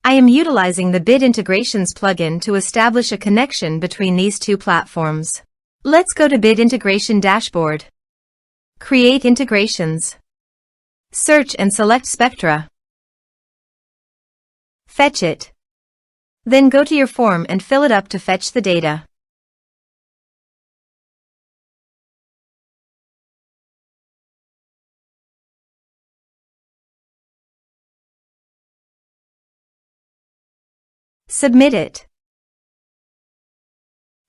I am utilizing the Bid Integrations plugin to establish a connection between these two platforms. Let's go to Bid Integration Dashboard. Create integrations. Search and select Spectra. Fetch it. Then go to your form and fill it up to fetch the data. Submit it.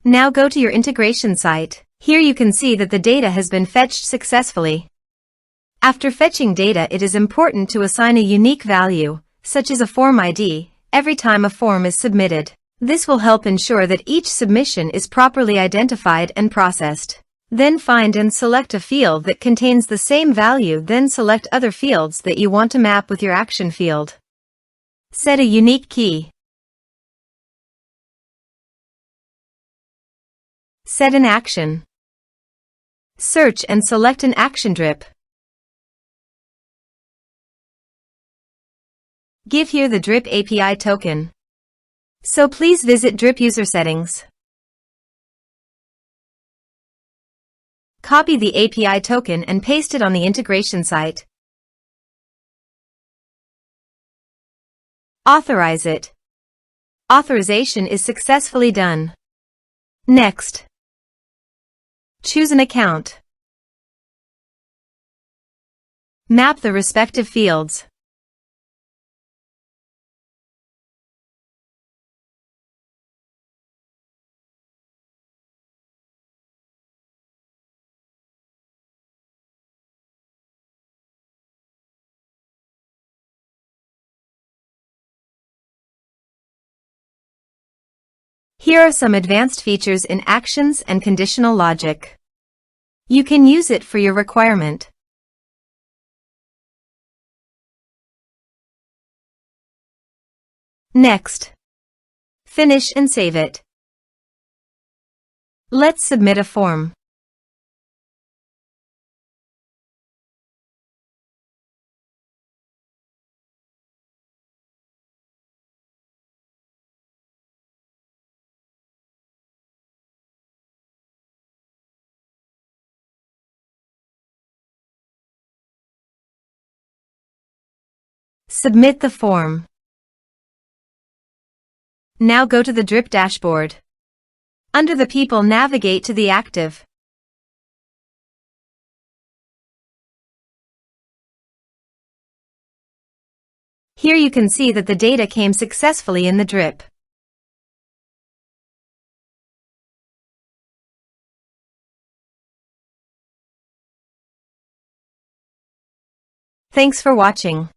Now go to your integration site. Here you can see that the data has been fetched successfully. After fetching data, it is important to assign a unique value, such as a form ID, every time a form is submitted. This will help ensure that each submission is properly identified and processed. Then find and select a field that contains the same value, then select other fields that you want to map with your action field. Set a unique key. Set an action. Search and select an action drip. Give here the drip API token. So please visit drip user settings. Copy the API token and paste it on the integration site. Authorize it. Authorization is successfully done. Next. Choose an account. Map the respective fields. Here are some advanced features in actions and conditional logic. You can use it for your requirement. Next. Finish and save it. Let's submit a form. Submit the form. Now go to the drip dashboard. Under the people, navigate to the active. Here you can see that the data came successfully in the drip. Thanks for watching.